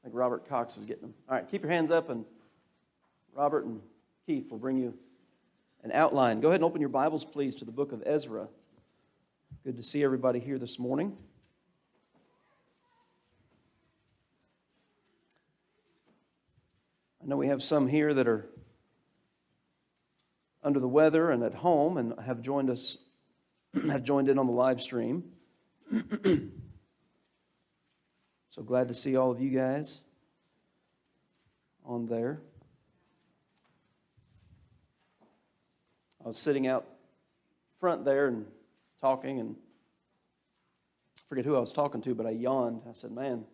think Robert Cox is getting them. All right, keep your hands up, and Robert and Keith will bring you an outline. Go ahead and open your Bibles, please, to the book of Ezra. Good to see everybody here this morning. I know we have some here that are under the weather and at home and have joined in on the live stream. So glad to see all of you guys on there. I was sitting out front there and talking, and I forget who I was talking to, but I yawned. I said, man,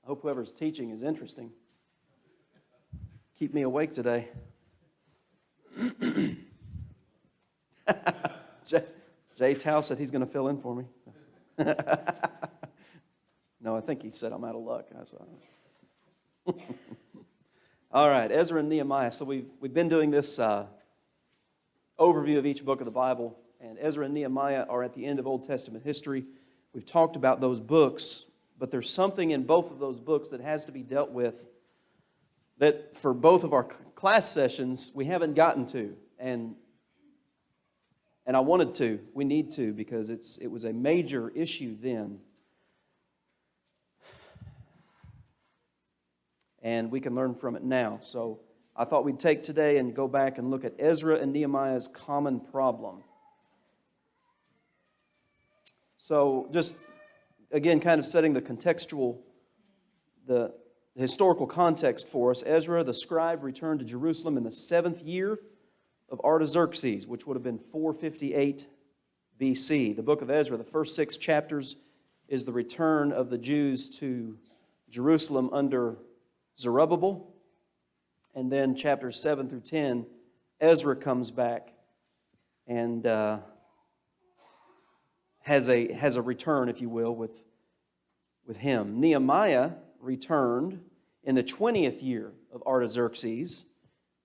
I hope whoever's teaching is interesting. Keep me awake today. Jay Tao said he's going to fill in for me. No, I think he said I'm out of luck. All right, Ezra and Nehemiah. So we've been doing this overview of each book of the Bible, and Ezra and Nehemiah are at the end of Old Testament history. We've talked about those books, but there's something in both of those books that has to be dealt with that for both of our class sessions we haven't gotten to, and I wanted to. We need to, because it was a major issue then. And we can learn from it now. So I thought we'd take today and go back and look at Ezra and Nehemiah's common problem. So just, again, kind of setting the contextual, the historical context for us. Ezra, the scribe, returned to Jerusalem in the 7th year of Artaxerxes, which would have been 458 BC. The book of Ezra, the first 6 chapters, is the return of the Jews to Jerusalem under Zerubbabel. And then chapters 7 through 10, Ezra comes back and has a return, if you will, with him. Nehemiah returned in the 20th year of Artaxerxes,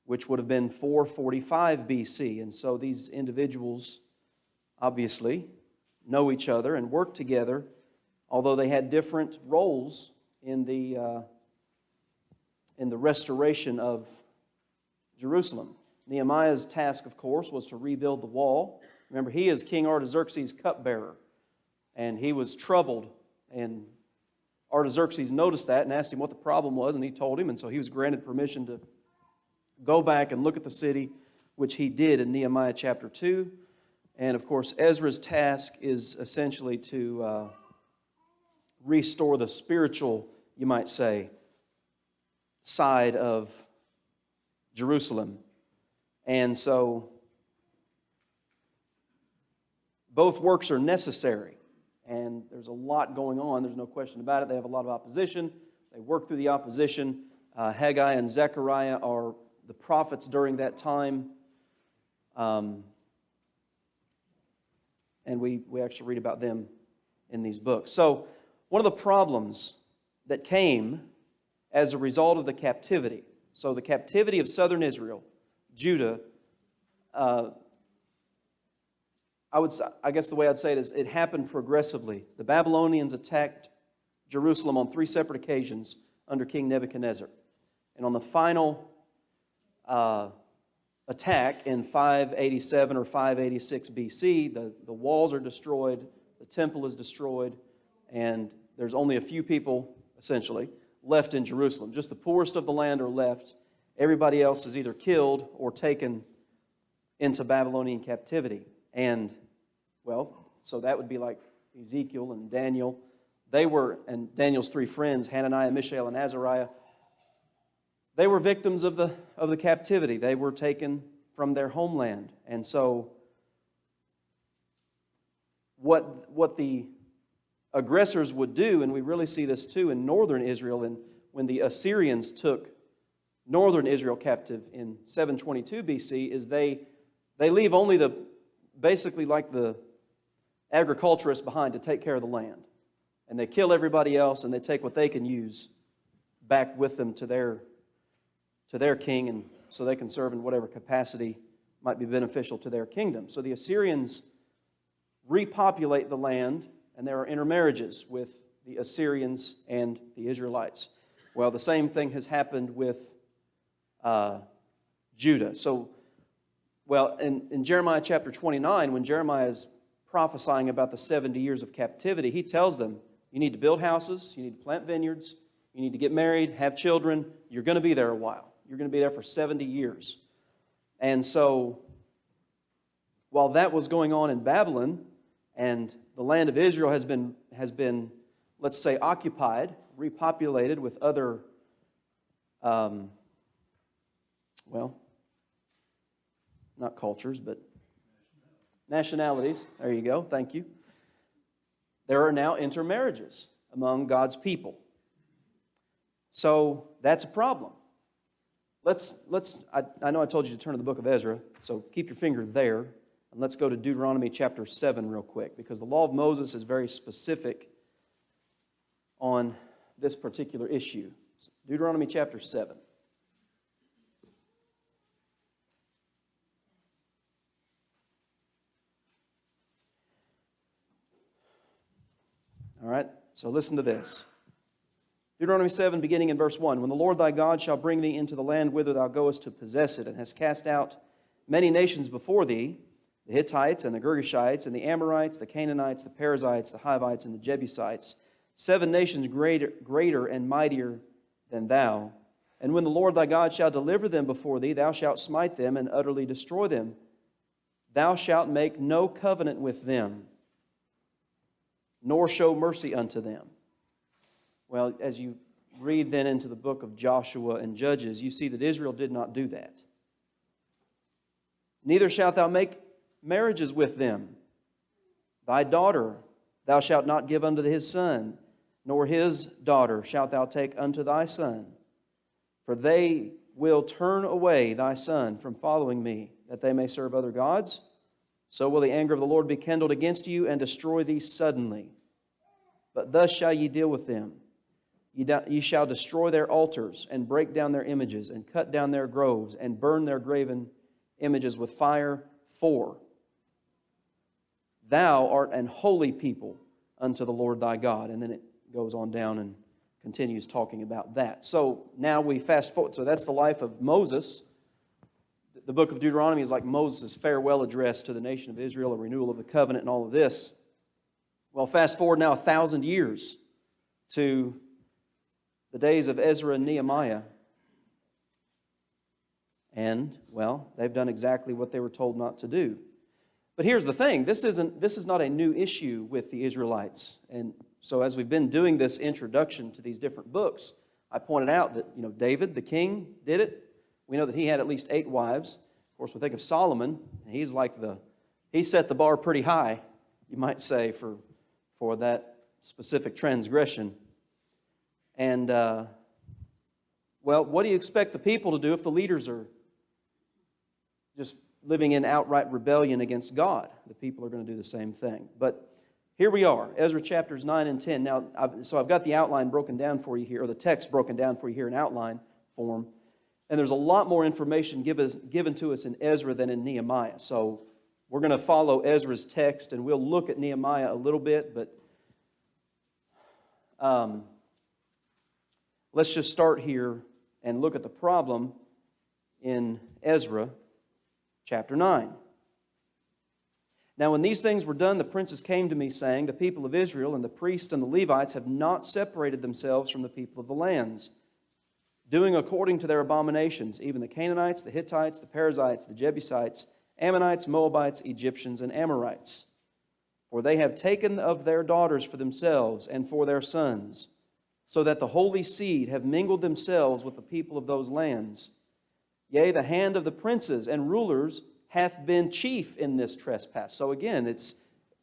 which would have been 445 BC. And so these individuals obviously know each other and work together, although they had different roles in the restoration of Jerusalem. Nehemiah's task, of course, was to rebuild the wall. Remember, he is King Artaxerxes' cupbearer, and he was troubled, and Artaxerxes noticed that and asked him what the problem was, and he told him, and so he was granted permission to go back and look at the city, which he did in Nehemiah chapter 2. And of course, Ezra's task is essentially to restore the spiritual, you might say, side of Jerusalem. And so both works are necessary. And there's a lot going on. There's no question about it. They have a lot of opposition. They work through the opposition. Haggai and Zechariah are the prophets during that time. And we actually read about them in these books. So one of the problems that came as a result of the captivity, so the captivity of southern Israel, Judah, I guess the way I'd say it is, it happened progressively. The Babylonians attacked Jerusalem on 3 separate occasions under King Nebuchadnezzar. And on the final attack in 587 or 586 BC, the walls are destroyed, the temple is destroyed, and there's only a few people, essentially, left in Jerusalem. Just the poorest of the land are left. Everybody else is either killed or taken into Babylonian captivity. And, well, so that would be like Ezekiel and Daniel. And Daniel's 3 friends, Hananiah, Mishael, and Azariah, they were victims of the captivity. They were taken from their homeland. And so what the aggressors would do, and we really see this too in northern Israel, and when the Assyrians took northern Israel captive in 722 BC, is they leave only basically like the agriculturists behind to take care of the land. And they kill everybody else, and they take what they can use back with them to their king, and so they can serve in whatever capacity might be beneficial to their kingdom. So the Assyrians repopulate the land, and there are intermarriages with the Assyrians and the Israelites. Well, the same thing has happened with Judah. So, well, in Jeremiah chapter 29, when Jeremiah is prophesying about the 70 years of captivity, he tells them, you need to build houses, you need to plant vineyards, you need to get married, have children. You're going to be there a while. You're going to be there for 70 years. And so, while that was going on in Babylon, and the land of Israel has been, let's say, occupied, repopulated with other, well, not cultures, but nationalities. There you go. Thank you. There are now intermarriages among God's people. So that's a problem. I know I told you to turn to the book of Ezra, so keep your finger there. And let's go to Deuteronomy chapter 7 real quick, because the law of Moses is very specific on this particular issue. So Deuteronomy chapter 7. All right, so listen to this. Deuteronomy 7, beginning in verse 1. When the Lord thy God shall bring thee into the land whither thou goest to possess it, and hast cast out many nations before thee, the Hittites and the Girgashites and the Amorites, the Canaanites, the Perizzites, the Hivites, and the Jebusites, 7 nations greater and mightier than thou. And when the Lord thy God shall deliver them before thee, thou shalt smite them and utterly destroy them. Thou shalt make no covenant with them, nor show mercy unto them. Well, as you read then into the book of Joshua and Judges, you see that Israel did not do that. Neither shalt thou make marriages with them. Thy daughter thou shalt not give unto his son, nor his daughter shalt thou take unto thy son. For they will turn away thy son from following me, that they may serve other gods. So will the anger of the Lord be kindled against you, and destroy thee suddenly. But thus shall ye deal with them. Ye shall destroy their altars, and break down their images, and cut down their groves, and burn their graven images with fire. For thou art an holy people unto the Lord thy God. And then it goes on down and continues talking about that. So now we fast forward. So that's the life of Moses. The book of Deuteronomy is like Moses' farewell address to the nation of Israel, a renewal of the covenant and all of this. Well, fast forward now 1,000 years to the days of Ezra and Nehemiah. And, well, they've done exactly what they were told not to do. But here's the thing. This is not a new issue with the Israelites. And so as we've been doing this introduction to these different books, I pointed out that, David, the king, did it. We know that he had at least 8 wives. Of course, we think of Solomon. He's like he set the bar pretty high, you might say, for that specific transgression. And, well, what do you expect the people to do if the leaders are just living in outright rebellion against God? The people are going to do the same thing. But here we are, Ezra chapters 9 and 10. Now, I've got the outline broken down for you here, or the text broken down for you here in outline form. And there's a lot more information given to us in Ezra than in Nehemiah. So we're going to follow Ezra's text, and we'll look at Nehemiah a little bit, but let's just start here and look at the problem in Ezra chapter 9. Now, when these things were done, the princes came to me, saying, the people of Israel and the priests and the Levites have not separated themselves from the people of the lands, doing according to their abominations, even the Canaanites, the Hittites, the Perizzites, the Jebusites, Ammonites, Moabites, Egyptians, and Amorites. For they have taken of their daughters for themselves and for their sons, so that the holy seed have mingled themselves with the people of those lands. Yea, the hand of the princes and rulers hath been chief in this trespass. So again, it's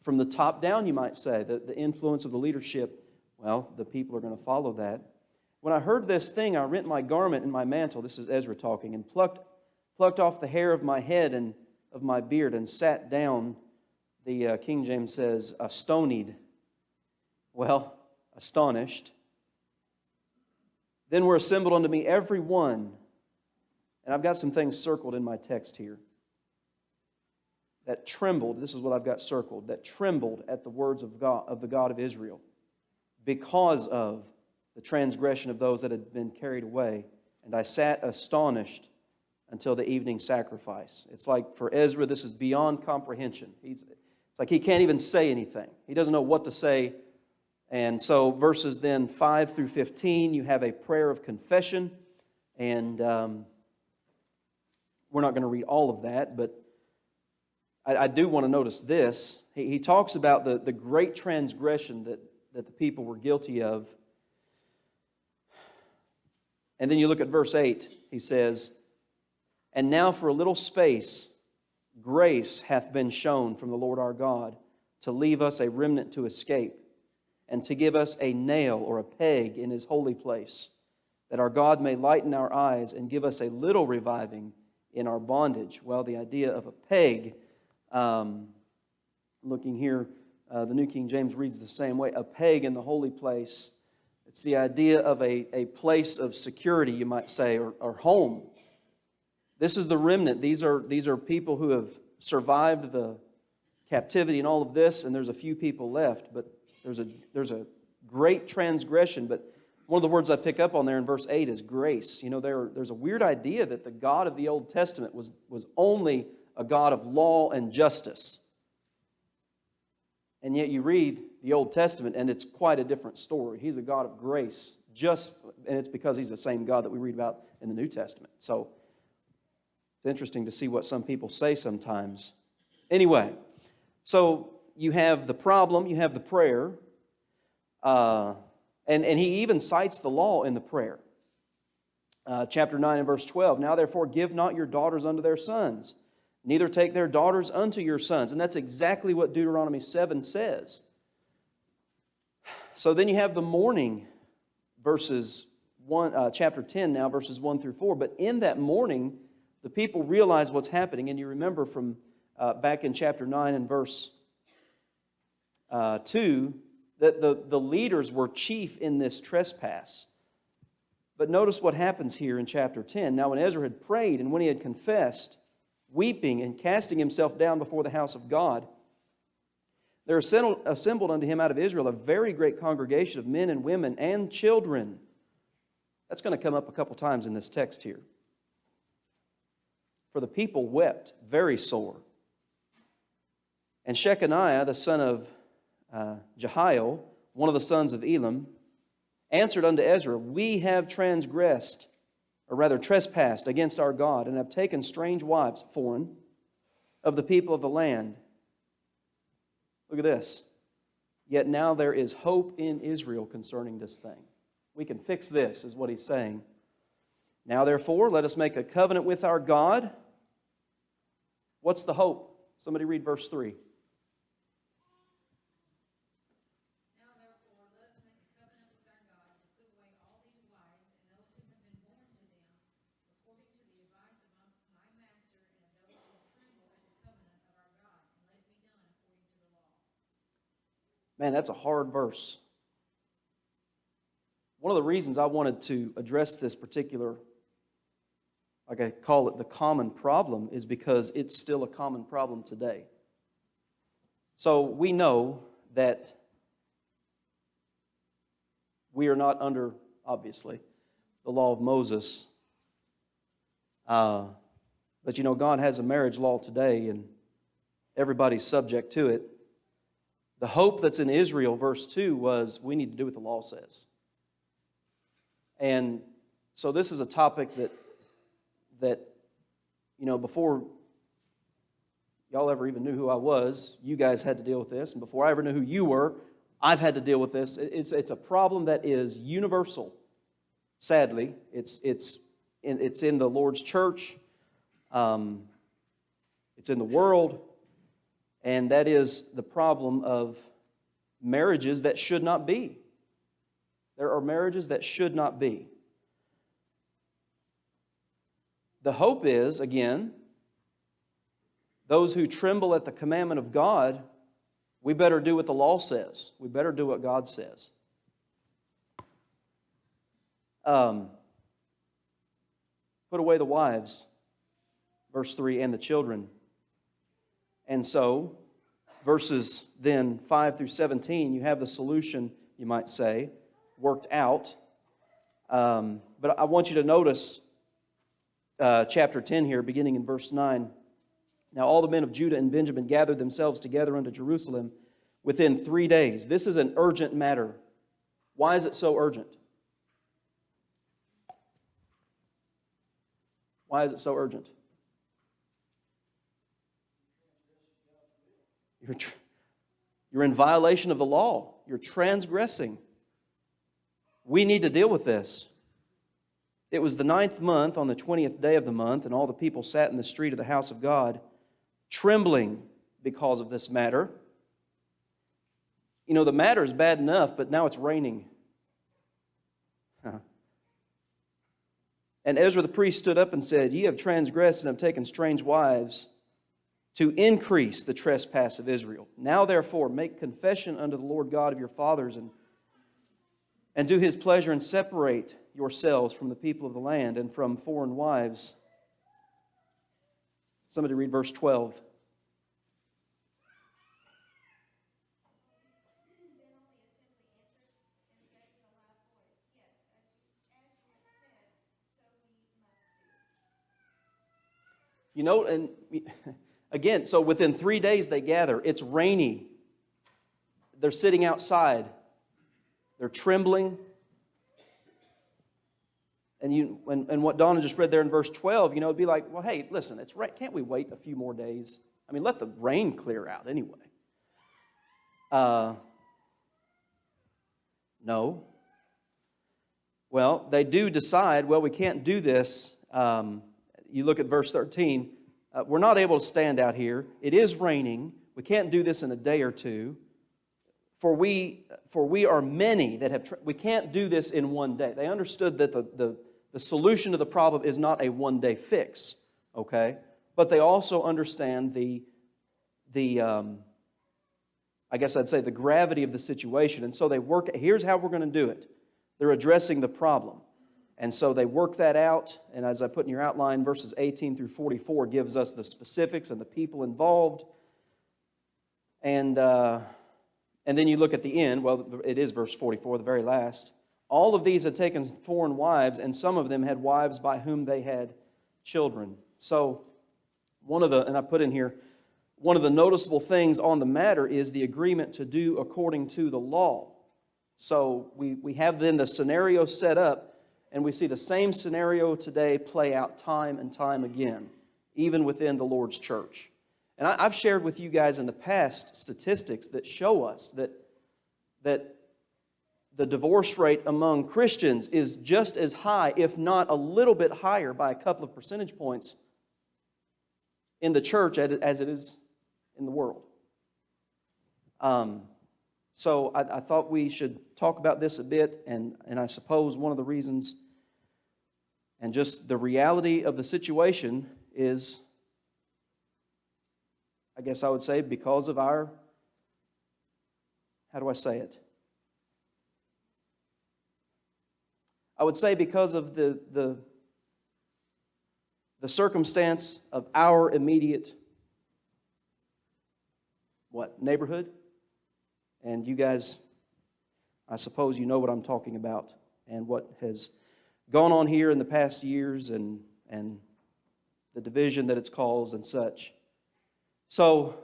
from the top down, you might say, the influence of the leadership. Well, the people are going to follow that. When I heard this thing, I rent my garment and my mantle, this is Ezra talking, and plucked off the hair of my head and of my beard, and sat down. The King James says, astonied. Well, astonished. Then were assembled unto me every one, and I've got some things circled in my text here, that trembled, this is what I've got circled, that trembled at the words of God, of the God of Israel, because of the transgression of those that had been carried away. And I sat astonished until the evening sacrifice. It's like for Ezra, this is beyond comprehension. It's like he can't even say anything. He doesn't know what to say. And so verses then 5 through 15, you have a prayer of confession. And we're not going to read all of that, but I do want to notice this. He talks about the great transgression that the people were guilty of. And then you look at verse 8. He says, "And now for a little space grace hath been shown from the Lord our God to leave us a remnant to escape, and to give us a nail or a peg in His holy place, that our God may lighten our eyes and give us a little reviving in our bondage." Well, the idea of a peg, looking here, the New King James reads the same way, a peg in the holy place. It's the idea of a place of security, you might say, or home. This is the remnant. These are people who have survived the captivity and all of this, and there's a few people left, but there's a great transgression. But one of the words I pick up on there in verse 8 is grace. You know, there's a weird idea that the God of the Old Testament was only a God of law and justice. And yet you read the Old Testament, and it's quite a different story. He's a God of grace, and it's because He's the same God that we read about in the New Testament. So it's interesting to see what some people say sometimes. Anyway, so you have the problem, you have the prayer, and he even cites the law in the prayer. Chapter 9 and verse 12, "Now therefore give not your daughters unto their sons, neither take their daughters unto your sons." And that's exactly what Deuteronomy 7 says. So then you have the mourning, chapter 10 now, verses 1 through 4. But in that mourning, the people realize what's happening. And you remember from back in chapter 9 and verse 2, that the leaders were chief in this trespass. But notice what happens here in chapter 10. "Now when Ezra had prayed, and when he had confessed, weeping and casting himself down before the house of God, there assembled unto him out of Israel a very great congregation of men and women and children." That's going to come up a couple times in this text here. "For the people wept very sore. And Shechaniah, the son of Jehiel, one of the sons of Elam, answered unto Ezra, We have trespassed against our God, and have taken strange wives, foreign, of the people of the land." Look at this. "Yet now there is hope in Israel concerning this thing." We can fix this, is what he's saying. "Now therefore, let us make a covenant with our God." What's the hope? Somebody read verse 3. Man, that's a hard verse. One of the reasons I wanted to address this particular, like I call it the common problem, is because it's still a common problem today. So we know that we are not under, obviously, the law of Moses. But you know, God has a marriage law today, and everybody's subject to it. The hope that's in Israel, verse 2, was we need to do what the law says. And so this is a topic that you know, before y'all ever even knew who I was, you guys had to deal with this. And before I ever knew who you were, I've had to deal with this. It's a problem that is universal. Sadly, it's in the Lord's church. It's in the world. And that is the problem of marriages that should not be. There are marriages that should not be. The hope is, again, those who tremble at the commandment of God, we better do what the law says. We better do what God says. Put away the wives, verse 3, and the children. And so, verses then 5 through 17, you have the solution, you might say, worked out. But I want you to notice chapter 10 here, beginning in verse 9. Now all the men of Judah and Benjamin gathered themselves together unto Jerusalem within 3 days. This is an urgent matter. Why is it so urgent? Why is it so urgent? You're in violation of the law. You're transgressing. We need to deal with this. It was the 9th month, on the 20th day of the month, and all the people sat in the street of the house of God, trembling because of this matter. You know, the matter is bad enough, but now it's raining. And Ezra the priest stood up and said, Ye have transgressed and have taken strange wives to increase the trespass of Israel. Now therefore make confession unto the Lord God of your fathers and do His pleasure, and separate yourselves from the people of the land and from foreign wives. Somebody read verse 12. You know, and again, so within 3 days they gather. It's rainy. They're sitting outside. They're trembling. And what Donna just read there in verse 12, you know, it'd be like, well, hey, listen, it's right. Can't we wait a few more days? I mean, let the rain clear out anyway. No. Well, they do decide, well, we can't do this. You look at verse 13. We're not able to stand out here. It is raining. We can't do this in a day or two. For we are many that have... we can't do this in one day. They understood that the solution to the problem is not a one-day fix, okay? But they also understand the I guess I'd say the gravity of the situation. And so they work... here's how we're going to do it. They're addressing the problem. And so they work that out, and as I put in your outline, verses 18 through 44 gives us the specifics and the people involved. And then you look at the end, well, it is verse 44, the very last. All of these had taken foreign wives, and some of them had wives by whom they had children. So and I put in here, one of the noticeable things on the matter is the agreement to do according to the law. So we have then the scenario set up, and we see the same scenario today play out time and time again, even within the Lord's church. And I've shared with you guys in the past statistics that show us that the divorce rate among Christians is just as high, if not a little bit higher by a couple of percentage points in the church as it is in the world. So I thought we should talk about this a bit, and I suppose one of the reasons and just the reality of the situation is, I guess I would say, because of our, how do I say it? I would say because of the circumstance of our immediate, neighborhood? And you guys, I suppose you know what I'm talking about and what has gone on here in the past years and the division that it's caused and such. So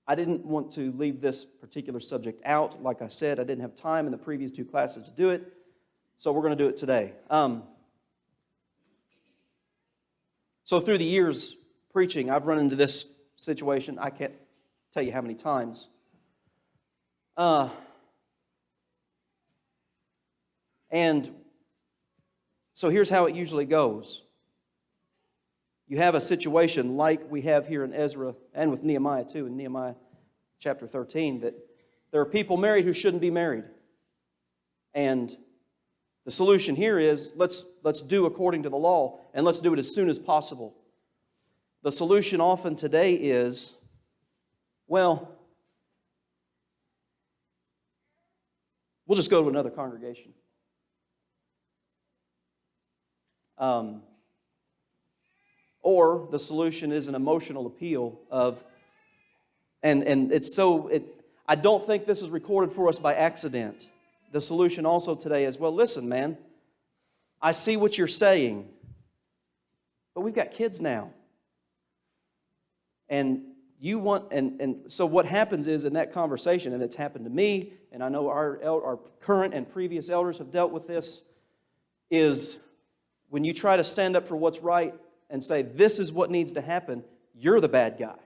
I didn't want to leave this particular subject out. Like I said, I didn't have time in the previous 2 classes to do it, so we're going to do it today. So through the years preaching, I've run into this situation. I can't tell you how many times. And so here's how it usually goes. You have a situation like we have here in Ezra and with Nehemiah too, in Nehemiah chapter 13, that there are people married who shouldn't be married. And the solution here is let's do according to the law, and let's do it as soon as possible. The solution often today is, well, we'll just go to another congregation. Or the solution is an emotional appeal of, and it's so, I don't think this is recorded for us by accident. the solution also today is, well, listen, man, I see what you're saying, but we've got kids now. And you want, and so what happens is in that conversation, and it's happened to me, and I know our current and previous elders have dealt with this, is when you try to stand up for what's right and say, this is what needs to happen, you're the bad guy.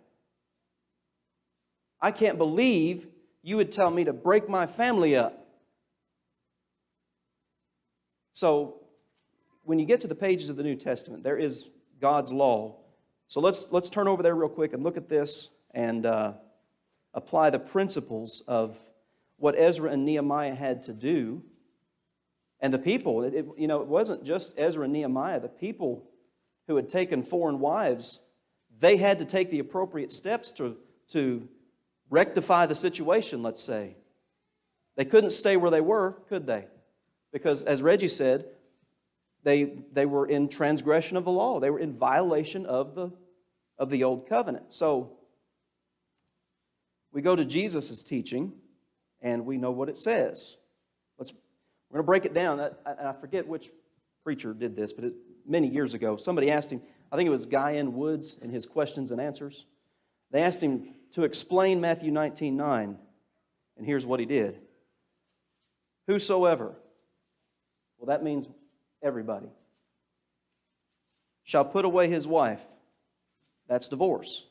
I can't believe you would tell me to break my family up. So, when you get to the pages of the New Testament, there is God's law. So let's turn over there real quick and look at this and apply the principles of what Ezra and Nehemiah had to do. And the people, it wasn't just Ezra and Nehemiah. The people who had taken foreign wives, they had to take the appropriate steps to rectify the situation, let's say. They couldn't stay where they were, could they? Because, as Reggie said, they were in transgression of the law. They were in violation of the old covenant. So, we go to Jesus' teaching, and we know what it says. We're going to break it down. I forget which preacher did this, but many years ago, somebody asked him, I think it was Guy N. Woods in his questions and answers. They asked him to explain Matthew 19:9, and here's what he did. Whosoever, well, that means everybody, shall put away his wife. That's divorce.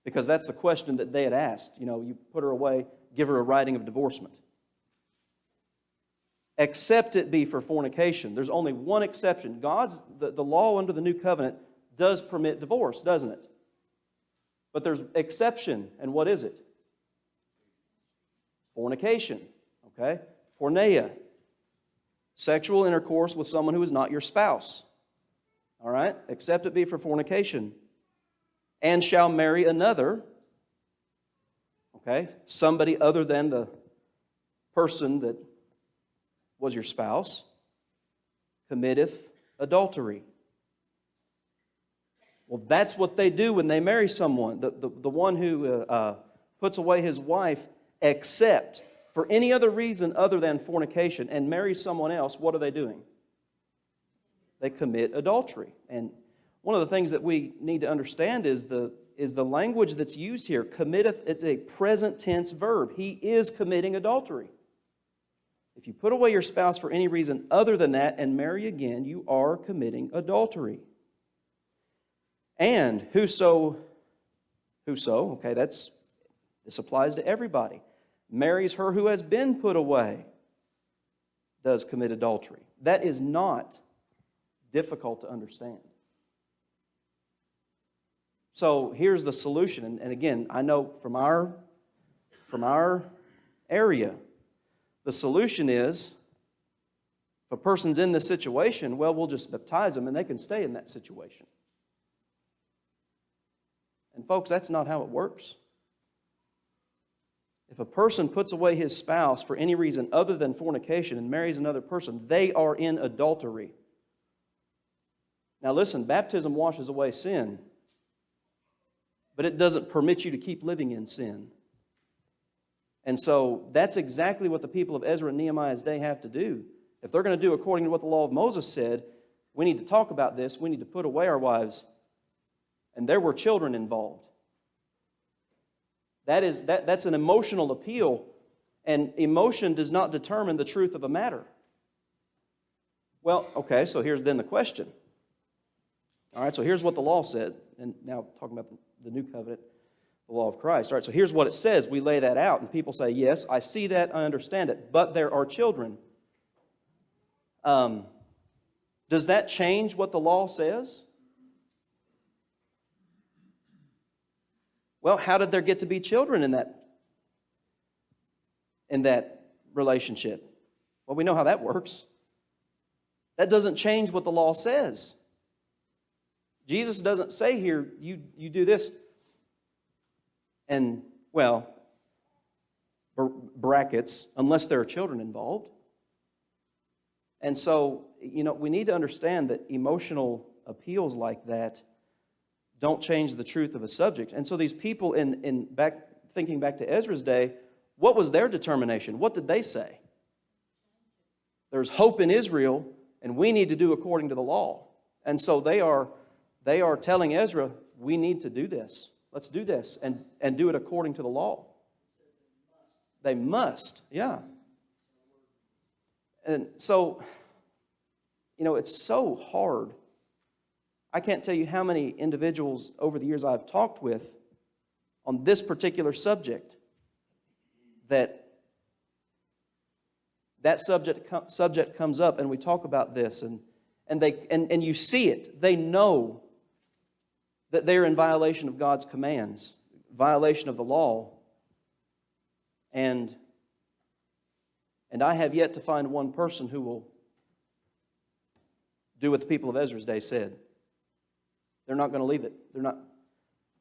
Because that's the question that they had asked. You put her away, give her a writing of divorcement. Except it be for fornication. There's only one exception. The law under the new covenant does permit divorce, doesn't it? But there's exception. And what is it? Fornication. Okay? Porneia. Sexual intercourse with someone who is not your spouse. All right? Except it be for fornication. And shall marry another. Okay? Somebody other than the person that was your spouse. Committeth adultery. Well, that's what they do when they marry someone. The one who puts away his wife, except for any other reason other than fornication, and marries someone else, what are they doing? They commit adultery. And one of the things that we need to understand is the language that's used here. Committeth, it's a present tense verb. He is committing adultery. If you put away your spouse for any reason other than that and marry again, you are committing adultery. And whoso, okay, this applies to everybody, marries her who has been put away, does commit adultery. That is not difficult to understand. So here's the solution. And again, I know from our area, the solution is, if a person's in this situation, well, we'll just baptize them and they can stay in that situation. And folks, that's not how it works. If a person puts away his spouse for any reason other than fornication and marries another person, they are in adultery. Now listen, baptism washes away sin, but it doesn't permit you to keep living in sin. And so that's exactly what the people of Ezra and Nehemiah's day have to do. If they're going to do according to what the law of Moses said, we need to talk about this. We need to put away our wives. And there were children involved. That's an emotional appeal, and emotion does not determine the truth of a matter. Well, okay, so here's then the question. All right, so here's what the law says, and now talking about the new covenant, the law of Christ. All right, so here's what it says. We lay that out, and people say, yes, I see that, I understand it, but there are children. Does that change what the law says? Well, how did there get to be children in that relationship? Well, we know how that works. That doesn't change what the law says. Jesus doesn't say here, you do this, and, well, brackets, unless there are children involved. And so, we need to understand that emotional appeals like that don't change the truth of a subject. And so these people thinking back to Ezra's day, what was their determination? What did they say? There's hope in Israel, and we need to do according to the law. And so they are telling Ezra, we need to do this. Let's do this and do it according to the law. They must, yeah. And so, it's so hard. I can't tell you how many individuals over the years I've talked with on this particular subject that subject comes up, and we talk about this, and you see it. They know that they're in violation of God's commands, violation of the law, and I have yet to find one person who will do what the people of Ezra's day said. They're not going to leave it. They're not.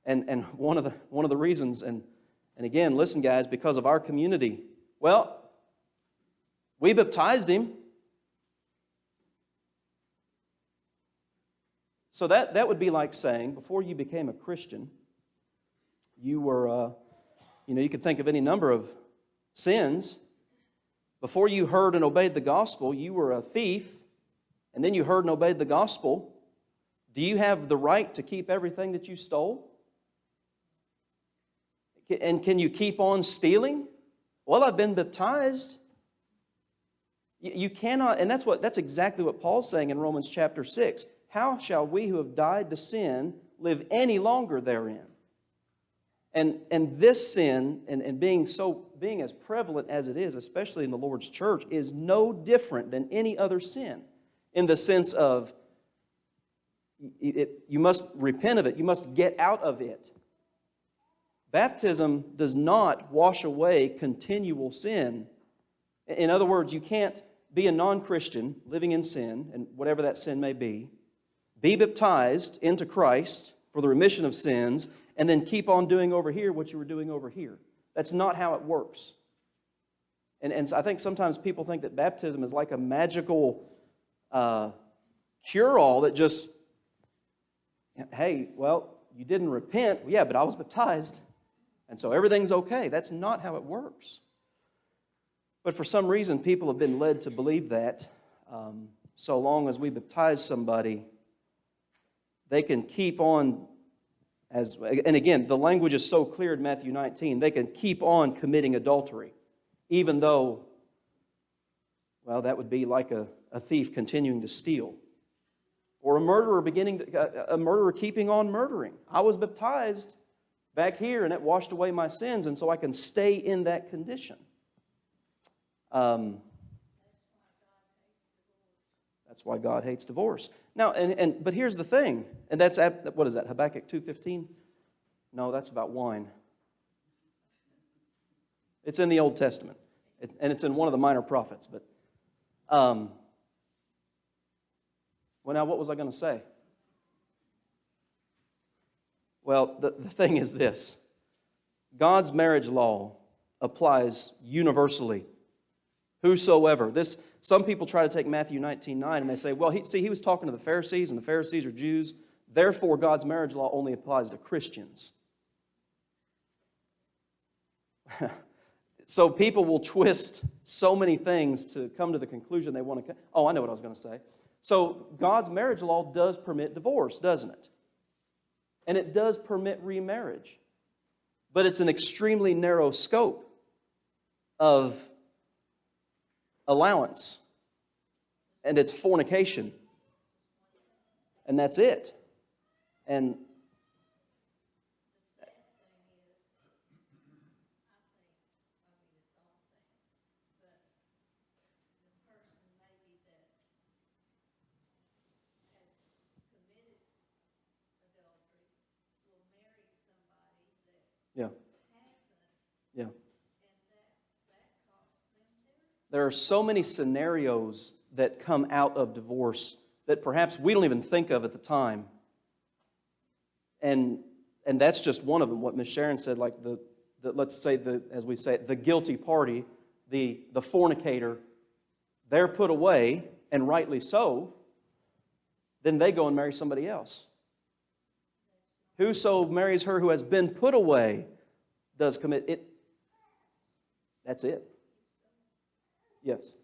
And one of the reasons, and again, listen, guys, because of our community. Well, we baptized him. So that would be like saying, before you became a Christian, you were, you could think of any number of sins. Before you heard and obeyed the gospel, you were a thief, and then you heard and obeyed the gospel. Do you have the right to keep everything that you stole? And can you keep on stealing? Well, I've been baptized. You cannot, and that's exactly what Paul's saying in Romans chapter 6. How shall we who have died to sin live any longer therein? And this sin, and being as prevalent as it is, especially in the Lord's church, is no different than any other sin, in the sense of you must repent of it, you must get out of it. Baptism does not wash away continual sin. In other words, you can't be a non-Christian living in sin, and whatever that sin may be baptized into Christ for the remission of sins, and then keep on doing over here what you were doing over here. That's not how it works. And I think sometimes people think that baptism is like a magical cure-all that just, hey, well, you didn't repent. Yeah, but I was baptized, and so everything's okay. That's not how it works. But for some reason, people have been led to believe that so long as we baptize somebody, they can keep on, and again, the language is so clear in Matthew 19, they can keep on committing adultery, even though, well, that would be like a thief continuing to steal. Or a murderer keeping on murdering. I was baptized back here, and it washed away my sins, and so I can stay in that condition. That's why God hates divorce. Now, but here's the thing, and that's what is that? Habakkuk 2:15? No, that's about wine. It's in the Old Testament, and it's in one of the minor prophets. But, well, now what was I going to say? Well, the thing is this: God's marriage law applies universally. Whosoever. Some people try to take Matthew 19:9 and they say, well, he was talking to the Pharisees, and the Pharisees are Jews. Therefore, God's marriage law only applies to Christians. So people will twist so many things to come to the conclusion they want to. Oh, I know what I was going to say. So God's marriage law does permit divorce, doesn't it? And it does permit remarriage. But it's an extremely narrow scope of allowance, and it's fornication, and that's it. And yeah, yeah. There are so many scenarios that come out of divorce that perhaps we don't even think of at the time. And that's just one of them. What Ms. Sharon said, like let's say as we say, the guilty party, the fornicator, they're put away, and rightly so. Then they go and marry somebody else. Whoso marries her who has been put away does commit it. That's it. Yes.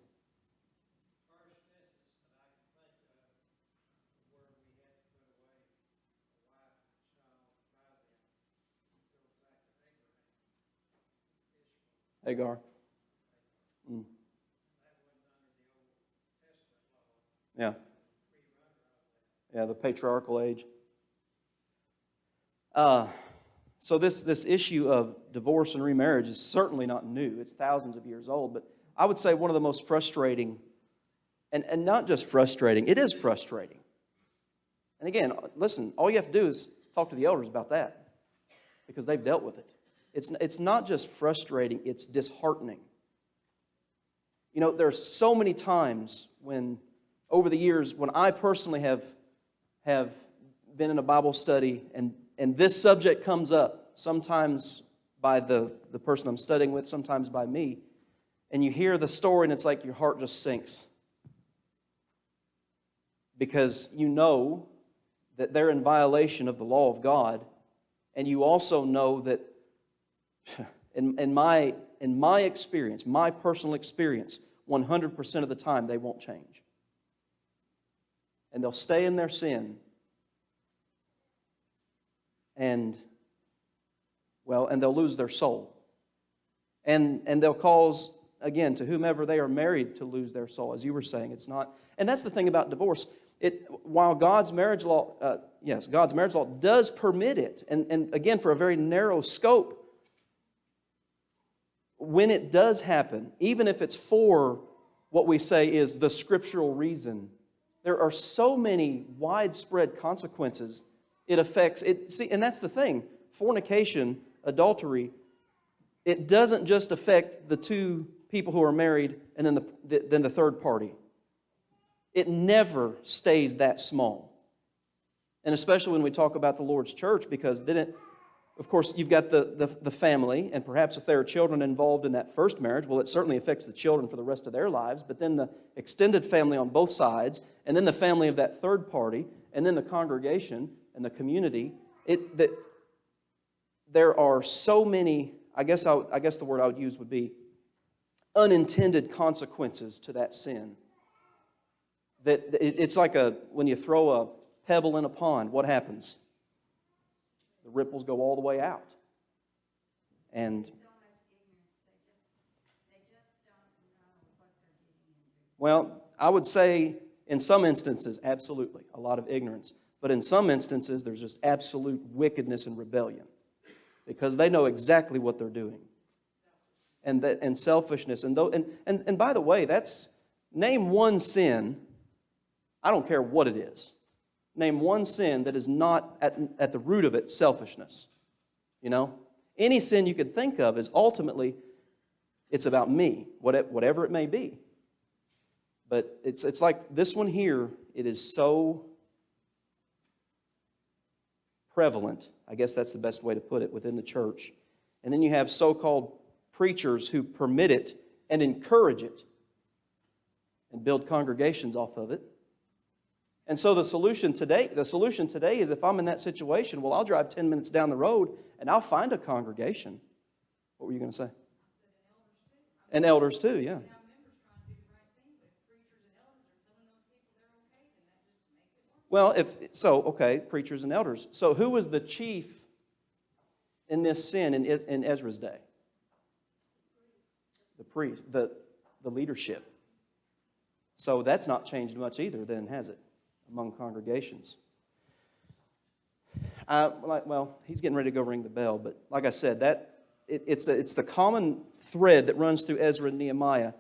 Hagar. Mm. Yeah. Yeah, the patriarchal age. So this issue of divorce and remarriage is certainly not new. It's thousands of years old. But I would say one of the most frustrating, and not just frustrating, it is frustrating. And again, listen, all you have to do is talk to the elders about that because they've dealt with it. It's not just frustrating, it's disheartening. You know, there are so many times when, over the years, when I personally have been in a Bible study and this subject comes up, sometimes by the person I'm studying with, sometimes by me, and you hear the story and it's like your heart just sinks. Because you know that they're in violation of the law of God, and you also know that in my experience, my personal experience, 100% of the time they won't change. And they'll stay in their sin. And they'll lose their soul. And they'll cause, again, to whomever they are married to lose their soul. As you were saying, it's not. And that's the thing about divorce. While God's marriage law, God's marriage law does permit it, and again, for a very narrow scope, when it does happen, even if it's for what we say is the scriptural reason, there are so many widespread consequences. It affects it. See, and that's the thing. Fornication, adultery, it doesn't just affect the two people who are married and then the third party. It never stays that small. And especially when we talk about the Lord's church, because then of course, you've got the family, and perhaps if there are children involved in that first marriage, well, it certainly affects the children for the rest of their lives, but then the extended family on both sides, and then the family of that third party, and then the congregation and the community. There are so many, I guess the word I would use would be unintended consequences to that sin. That it's like when you throw a pebble in a pond, what happens? The ripples go all the way out. And well, I would say in some instances, absolutely, a lot of ignorance. But in some instances, there's just absolute wickedness and rebellion. Because they know exactly what they're doing. And selfishness. And by the way, name one sin, I don't care what it is. Name one sin that is not at the root of it selfishness. You know? Any sin you could think of is ultimately, it's about me, whatever it may be. But it's like this one here, it is so prevalent, I guess that's the best way to put it, within the church. And then you have so-called preachers who permit it and encourage it and build congregations off of it. And so the solution today is if I'm in that situation, well, I'll drive 10 minutes down the road and I'll find a congregation. What were you going to say? And elders too, yeah. Well, preachers and elders. So who was the chief in this sin in Ezra's day? The priest, the leadership. So that's not changed much either then, has it? Among congregations. He's getting ready to go ring the bell, but like I said, it's the common thread that runs through Ezra and Nehemiah.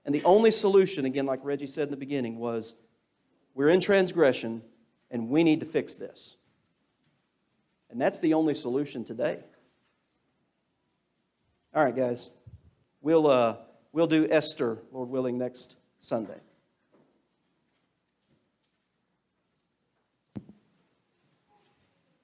And the only solution, again, like Reggie said in the beginning, was we're in transgression and we need to fix this. And that's the only solution today. All right, guys. We'll do Esther, Lord willing, next Sunday.